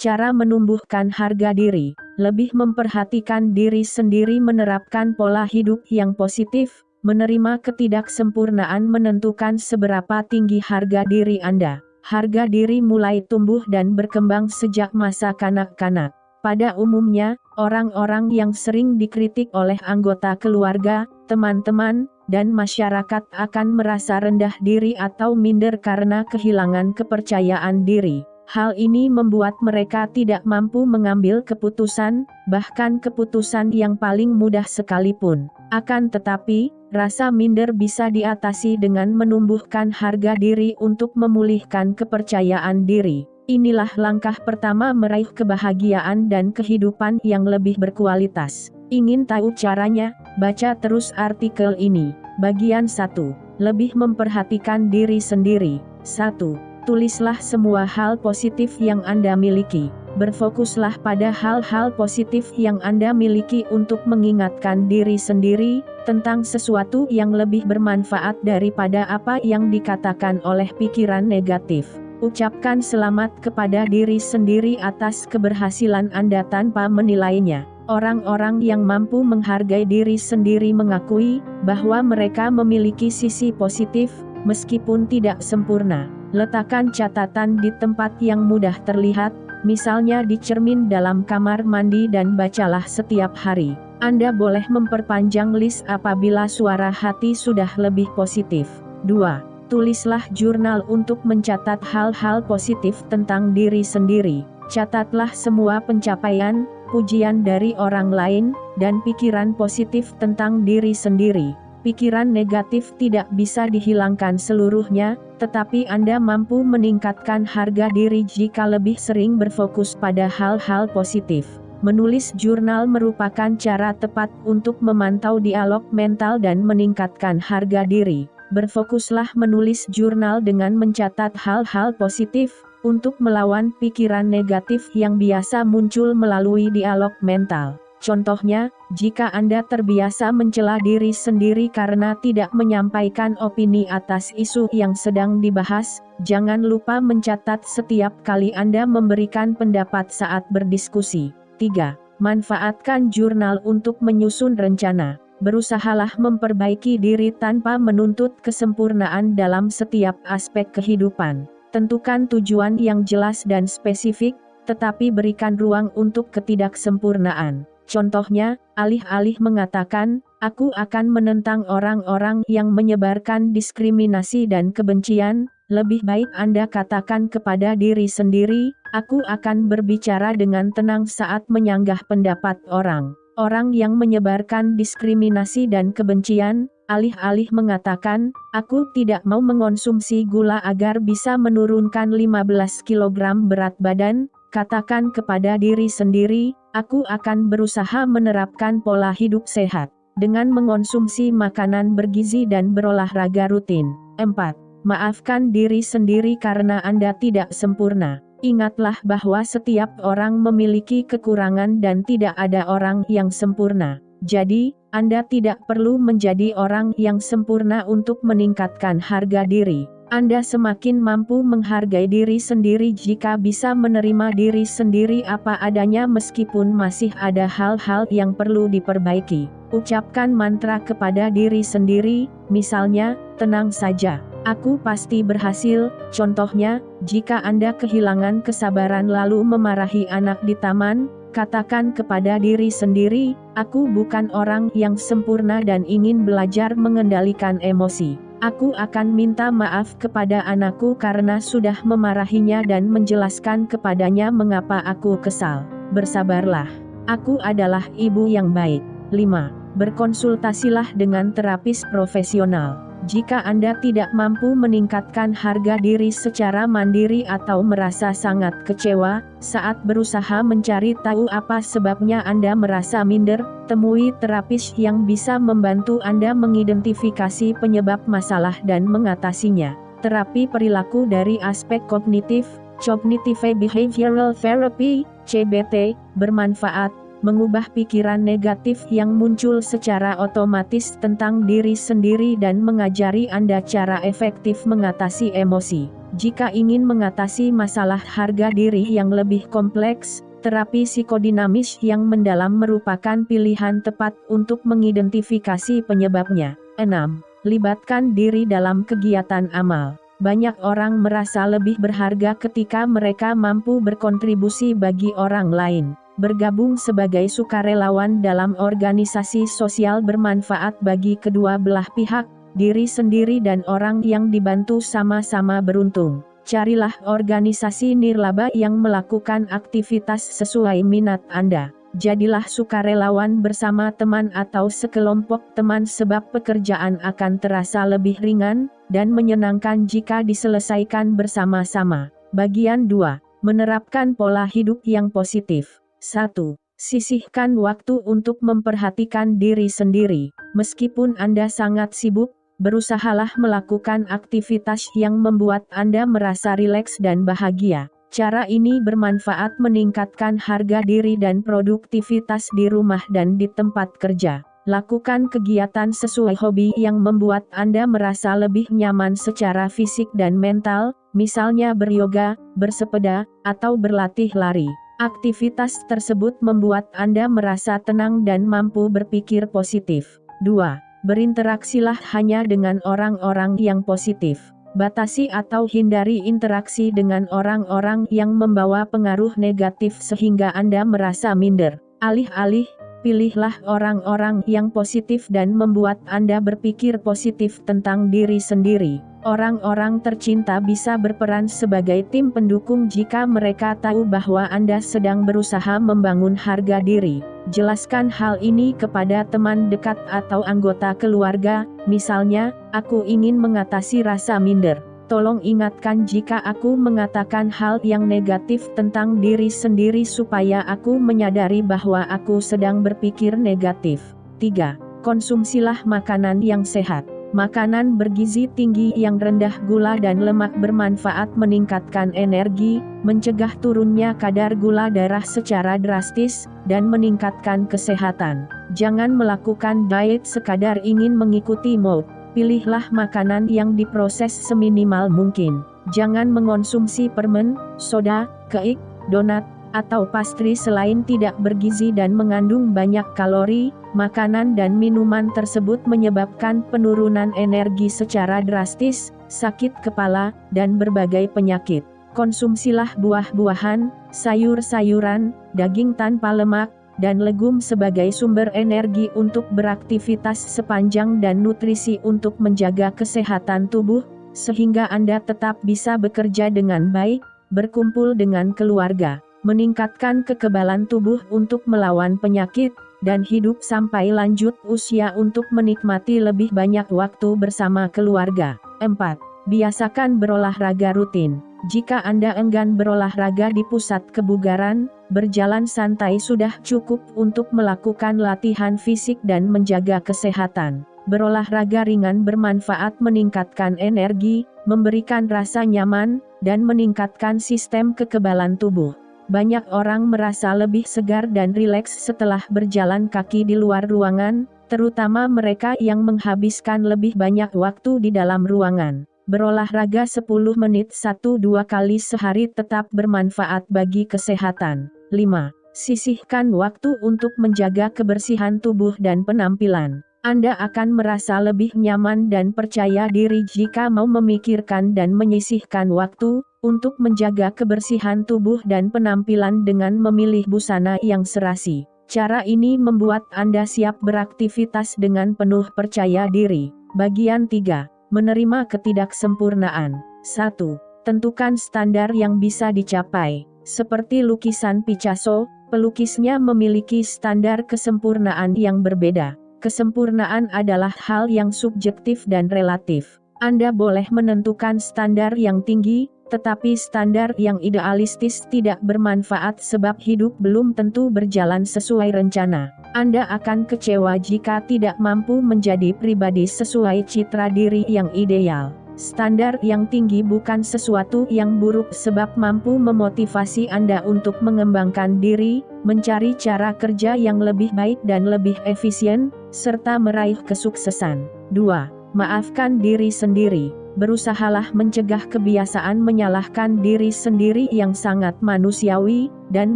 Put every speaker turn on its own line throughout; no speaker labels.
Cara menumbuhkan harga diri, lebih memperhatikan diri sendiri, menerapkan pola hidup yang positif, menerima ketidaksempurnaan menentukan seberapa tinggi harga diri Anda. Harga diri mulai tumbuh dan berkembang sejak masa kanak-kanak. Pada umumnya, orang-orang yang sering dikritik oleh anggota keluarga, teman-teman, dan masyarakat akan merasa rendah diri atau minder karena kehilangan kepercayaan diri. Hal ini membuat mereka tidak mampu mengambil keputusan, bahkan keputusan yang paling mudah sekalipun. Akan tetapi, rasa minder bisa diatasi dengan menumbuhkan harga diri untuk memulihkan kepercayaan diri. Inilah langkah pertama meraih kebahagiaan dan kehidupan yang lebih berkualitas. Ingin tahu caranya? Baca terus artikel ini. Bagian 1. Lebih memperhatikan diri sendiri. 1. Tulislah semua hal positif yang Anda miliki. Berfokuslah pada hal-hal positif yang Anda miliki untuk mengingatkan diri sendiri tentang sesuatu yang lebih bermanfaat daripada apa yang dikatakan oleh pikiran negatif. Ucapkan selamat kepada diri sendiri atas keberhasilan Anda tanpa menilainya. Orang-orang yang mampu menghargai diri sendiri mengakui bahwa mereka memiliki sisi positif, meskipun tidak sempurna. Letakkan catatan di tempat yang mudah terlihat, misalnya di cermin dalam kamar mandi, dan bacalah setiap hari. Anda boleh memperpanjang list apabila suara hati sudah lebih positif. 2. Tulislah jurnal untuk mencatat hal-hal positif tentang diri sendiri. Catatlah semua pencapaian, pujian dari orang lain, dan pikiran positif tentang diri sendiri. Pikiran negatif tidak bisa dihilangkan seluruhnya, tetapi Anda mampu meningkatkan harga diri jika lebih sering berfokus pada hal-hal positif. Menulis jurnal merupakan cara tepat untuk memantau dialog mental dan meningkatkan harga diri. Berfokuslah menulis jurnal dengan mencatat hal-hal positif, untuk melawan pikiran negatif yang biasa muncul melalui dialog mental. Contohnya, jika Anda terbiasa mencela diri sendiri karena tidak menyampaikan opini atas isu yang sedang dibahas, jangan lupa mencatat setiap kali Anda memberikan pendapat saat berdiskusi. 3. Manfaatkan jurnal untuk menyusun rencana. Berusahalah memperbaiki diri tanpa menuntut kesempurnaan dalam setiap aspek kehidupan. Tentukan tujuan yang jelas dan spesifik, tetapi berikan ruang untuk ketidaksempurnaan. Contohnya, alih-alih mengatakan, "Aku akan menentang orang-orang yang menyebarkan diskriminasi dan kebencian," lebih baik Anda katakan kepada diri sendiri, "Aku akan berbicara dengan tenang saat menyanggah pendapat orang yang menyebarkan diskriminasi dan kebencian." Alih-alih mengatakan, "Aku tidak mau mengonsumsi gula agar bisa menurunkan 15 kg berat badan," katakan kepada diri sendiri, "Aku akan berusaha menerapkan pola hidup sehat dengan mengonsumsi makanan bergizi dan berolahraga rutin." 4. Maafkan diri sendiri karena Anda tidak sempurna. Ingatlah bahwa setiap orang memiliki kekurangan dan tidak ada orang yang sempurna. Jadi, Anda tidak perlu menjadi orang yang sempurna untuk meningkatkan harga diri. Anda semakin mampu menghargai diri sendiri jika bisa menerima diri sendiri apa adanya meskipun masih ada hal-hal yang perlu diperbaiki. Ucapkan mantra kepada diri sendiri, misalnya, "Tenang saja, aku pasti berhasil." Contohnya, jika Anda kehilangan kesabaran lalu memarahi anak di taman, katakan kepada diri sendiri, "Aku bukan orang yang sempurna dan ingin belajar mengendalikan emosi. Aku akan minta maaf kepada anakku karena sudah memarahinya dan menjelaskan kepadanya mengapa aku kesal. Bersabarlah. Aku adalah ibu yang baik." 5. Berkonsultasilah dengan terapis profesional. Jika Anda tidak mampu meningkatkan harga diri secara mandiri atau merasa sangat kecewa saat berusaha mencari tahu apa sebabnya Anda merasa minder, temui terapis yang bisa membantu Anda mengidentifikasi penyebab masalah dan mengatasinya. Terapi perilaku dari aspek kognitif, Cognitive Behavioral Therapy, CBT, bermanfaat, mengubah pikiran negatif yang muncul secara otomatis tentang diri sendiri dan mengajari Anda cara efektif mengatasi emosi. Jika ingin mengatasi masalah harga diri yang lebih kompleks, terapi psikodinamis yang mendalam merupakan pilihan tepat untuk mengidentifikasi penyebabnya. 6. Libatkan diri dalam kegiatan amal. Banyak orang merasa lebih berharga ketika mereka mampu berkontribusi bagi orang lain. Bergabung sebagai sukarelawan dalam organisasi sosial bermanfaat bagi kedua belah pihak, diri sendiri dan orang yang dibantu sama-sama beruntung. Carilah organisasi nirlaba yang melakukan aktivitas sesuai minat Anda. Jadilah sukarelawan bersama teman atau sekelompok teman sebab pekerjaan akan terasa lebih ringan dan menyenangkan jika diselesaikan bersama-sama. Bagian 2. Menerapkan pola hidup yang positif. 1. Sisihkan waktu untuk memperhatikan diri sendiri. Meskipun Anda sangat sibuk, berusahalah melakukan aktivitas yang membuat Anda merasa rileks dan bahagia. Cara ini bermanfaat meningkatkan harga diri dan produktivitas di rumah dan di tempat kerja. Lakukan kegiatan sesuai hobi yang membuat Anda merasa lebih nyaman secara fisik dan mental, misalnya beryoga, bersepeda, atau berlatih lari. Aktivitas tersebut membuat Anda merasa tenang dan mampu berpikir positif. 2. Berinteraksilah hanya dengan orang-orang yang positif. Batasi atau hindari interaksi dengan orang-orang yang membawa pengaruh negatif sehingga Anda merasa minder. Alih-alih, pilihlah orang-orang yang positif dan membuat Anda berpikir positif tentang diri sendiri. Orang-orang tercinta bisa berperan sebagai tim pendukung jika mereka tahu bahwa Anda sedang berusaha membangun harga diri. Jelaskan hal ini kepada teman dekat atau anggota keluarga, misalnya, "Aku ingin mengatasi rasa minder. Tolong ingatkan jika aku mengatakan hal yang negatif tentang diri sendiri supaya aku menyadari bahwa aku sedang berpikir negatif." 3. Konsumsilah makanan yang sehat. Makanan bergizi tinggi yang rendah gula dan lemak bermanfaat meningkatkan energi, mencegah turunnya kadar gula darah secara drastis, dan meningkatkan kesehatan. Jangan melakukan diet sekadar ingin mengikuti mood. Pilihlah makanan yang diproses seminimal mungkin. Jangan mengonsumsi permen, soda, keik, donat, atau pastry selain tidak bergizi dan mengandung banyak kalori. Makanan dan minuman tersebut menyebabkan penurunan energi secara drastis, sakit kepala, dan berbagai penyakit. Konsumsilah buah-buahan, sayur-sayuran, daging tanpa lemak, dan legum sebagai sumber energi untuk beraktivitas sepanjang dan nutrisi untuk menjaga kesehatan tubuh, sehingga Anda tetap bisa bekerja dengan baik, berkumpul dengan keluarga, meningkatkan kekebalan tubuh untuk melawan penyakit, dan hidup sampai lanjut usia untuk menikmati lebih banyak waktu bersama keluarga. 4. Biasakan berolahraga rutin. Jika Anda enggan berolahraga di pusat kebugaran, berjalan santai sudah cukup untuk melakukan latihan fisik dan menjaga kesehatan. Berolahraga ringan bermanfaat meningkatkan energi, memberikan rasa nyaman, dan meningkatkan sistem kekebalan tubuh. Banyak orang merasa lebih segar dan rileks setelah berjalan kaki di luar ruangan, terutama mereka yang menghabiskan lebih banyak waktu di dalam ruangan. Berolahraga 10 menit 1-2 kali sehari tetap bermanfaat bagi kesehatan. 5. Sisihkan waktu untuk menjaga kebersihan tubuh dan penampilan. Anda akan merasa lebih nyaman dan percaya diri jika mau memikirkan dan menyisihkan waktu untuk menjaga kebersihan tubuh dan penampilan dengan memilih busana yang serasi. Cara ini membuat Anda siap beraktivitas dengan penuh percaya diri. Bagian 3. Menerima ketidaksempurnaan. 1. Tentukan standar yang bisa dicapai. Seperti lukisan Picasso, pelukisnya memiliki standar kesempurnaan yang berbeda. Kesempurnaan adalah hal yang subjektif dan relatif. Anda boleh menentukan standar yang tinggi, tetapi standar yang idealistis tidak bermanfaat sebab hidup belum tentu berjalan sesuai rencana. Anda akan kecewa jika tidak mampu menjadi pribadi sesuai citra diri yang ideal. Standar yang tinggi bukan sesuatu yang buruk sebab mampu memotivasi Anda untuk mengembangkan diri, mencari cara kerja yang lebih baik dan lebih efisien, serta meraih kesuksesan. 2. Maafkan diri sendiri. Berusahalah mencegah kebiasaan menyalahkan diri sendiri yang sangat manusiawi, dan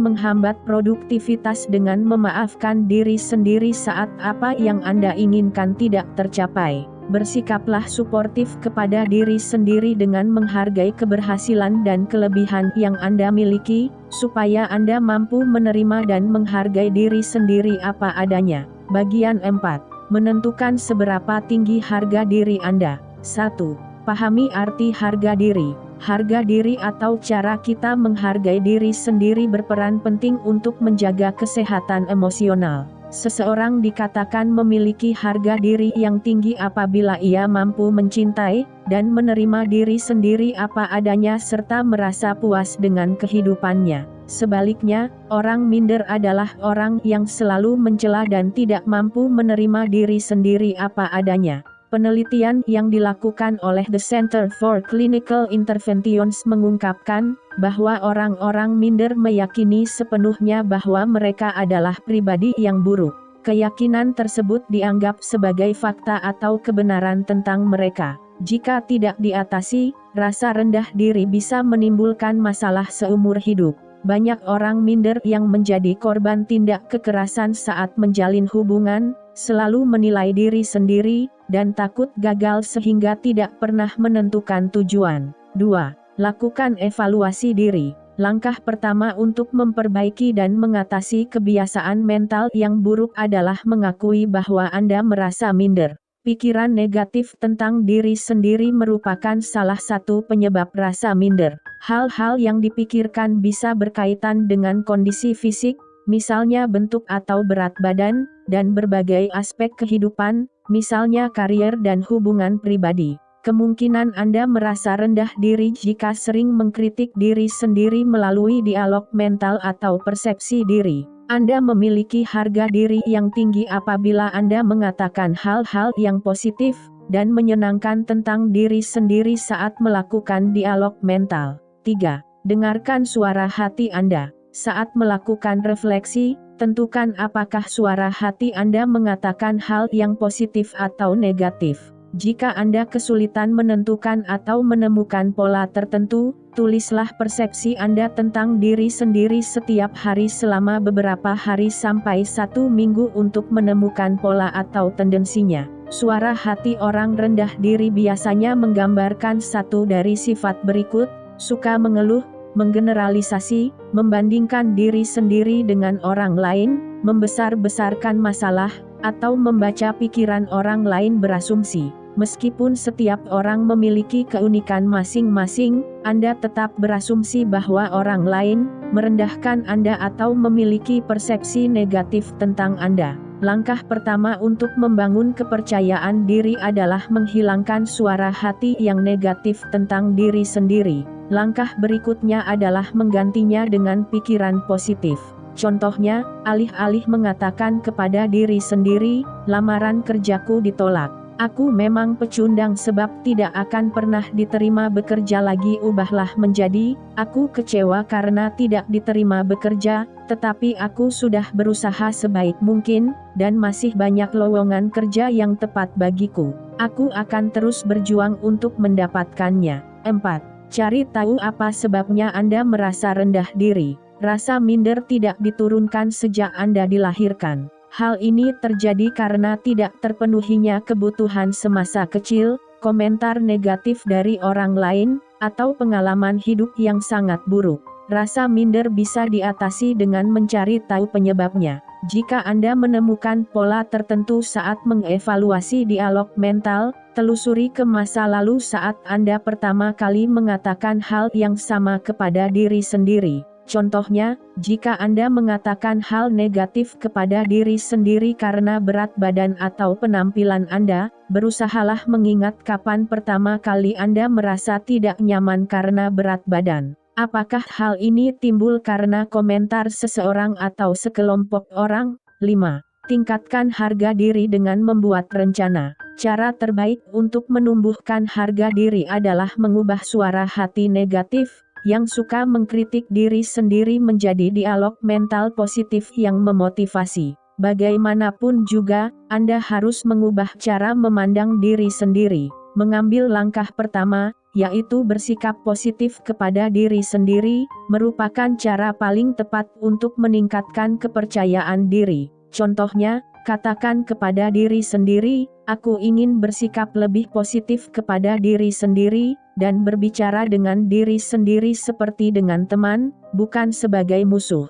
menghambat produktivitas dengan memaafkan diri sendiri saat apa yang Anda inginkan tidak tercapai. Bersikaplah suportif kepada diri sendiri dengan menghargai keberhasilan dan kelebihan yang Anda miliki, supaya Anda mampu menerima dan menghargai diri sendiri apa adanya. Bagian 4. Menentukan seberapa tinggi harga diri Anda. 1. Pahami arti harga diri. Harga diri atau cara kita menghargai diri sendiri berperan penting untuk menjaga kesehatan emosional. Seseorang dikatakan memiliki harga diri yang tinggi apabila ia mampu mencintai dan menerima diri sendiri apa adanya serta merasa puas dengan kehidupannya. Sebaliknya, orang minder adalah orang yang selalu mencela dan tidak mampu menerima diri sendiri apa adanya. Penelitian yang dilakukan oleh The Center for Clinical Interventions mengungkapkan bahwa orang-orang minder meyakini sepenuhnya bahwa mereka adalah pribadi yang buruk. Keyakinan tersebut dianggap sebagai fakta atau kebenaran tentang mereka. Jika tidak diatasi, rasa rendah diri bisa menimbulkan masalah seumur hidup. Banyak orang minder yang menjadi korban tindak kekerasan saat menjalin hubungan, selalu menilai diri sendiri, dan takut gagal sehingga tidak pernah menentukan tujuan. 2. Lakukan evaluasi diri. Langkah pertama untuk memperbaiki dan mengatasi kebiasaan mental yang buruk adalah mengakui bahwa Anda merasa minder. Pikiran negatif tentang diri sendiri merupakan salah satu penyebab rasa minder. Hal-hal yang dipikirkan bisa berkaitan dengan kondisi fisik, misalnya bentuk atau berat badan, dan berbagai aspek kehidupan, misalnya karier dan hubungan pribadi. Kemungkinan Anda merasa rendah diri jika sering mengkritik diri sendiri melalui dialog mental atau persepsi diri. Anda memiliki harga diri yang tinggi apabila Anda mengatakan hal-hal yang positif dan menyenangkan tentang diri sendiri saat melakukan dialog mental. 3. Dengarkan suara hati Anda. Saat melakukan refleksi, tentukan apakah suara hati Anda mengatakan hal yang positif atau negatif. Jika Anda kesulitan menentukan atau menemukan pola tertentu, tulislah persepsi Anda tentang diri sendiri setiap hari selama beberapa hari sampai 1 minggu untuk menemukan pola atau tendensinya. Suara hati orang rendah diri biasanya menggambarkan satu dari sifat berikut: suka mengeluh, menggeneralisasi, membandingkan diri sendiri dengan orang lain, membesar-besarkan masalah, atau membaca pikiran orang lain berasumsi. Meskipun setiap orang memiliki keunikan masing-masing, Anda tetap berasumsi bahwa orang lain merendahkan Anda atau memiliki persepsi negatif tentang Anda. Langkah pertama untuk membangun kepercayaan diri adalah menghilangkan suara hati yang negatif tentang diri sendiri. Langkah berikutnya adalah menggantinya dengan pikiran positif. Contohnya, alih-alih mengatakan kepada diri sendiri, "Lamaran kerjaku ditolak. Aku memang pecundang sebab tidak akan pernah diterima bekerja lagi," ubahlah menjadi, "Aku kecewa karena tidak diterima bekerja, tetapi aku sudah berusaha sebaik mungkin, dan masih banyak lowongan kerja yang tepat bagiku. Aku akan terus berjuang untuk mendapatkannya." 4. Cari tahu apa sebabnya Anda merasa rendah diri. Rasa minder tidak diturunkan sejak Anda dilahirkan. Hal ini terjadi karena tidak terpenuhinya kebutuhan semasa kecil, komentar negatif dari orang lain, atau pengalaman hidup yang sangat buruk. Rasa minder bisa diatasi dengan mencari tahu penyebabnya. Jika Anda menemukan pola tertentu saat mengevaluasi dialog mental, telusuri ke masa lalu saat Anda pertama kali mengatakan hal yang sama kepada diri sendiri. Contohnya, jika Anda mengatakan hal negatif kepada diri sendiri karena berat badan atau penampilan Anda, berusahalah mengingat kapan pertama kali Anda merasa tidak nyaman karena berat badan. Apakah hal ini timbul karena komentar seseorang atau sekelompok orang? 5. Tingkatkan harga diri dengan membuat rencana. Cara terbaik untuk menumbuhkan harga diri adalah mengubah suara hati negatif, yang suka mengkritik diri sendiri menjadi dialog mental positif yang memotivasi. Bagaimanapun juga, Anda harus mengubah cara memandang diri sendiri. Mengambil langkah pertama, yaitu bersikap positif kepada diri sendiri, merupakan cara paling tepat untuk meningkatkan kepercayaan diri. Contohnya, katakan kepada diri sendiri, "Aku ingin bersikap lebih positif kepada diri sendiri," dan berbicara dengan diri sendiri seperti dengan teman, bukan sebagai musuh.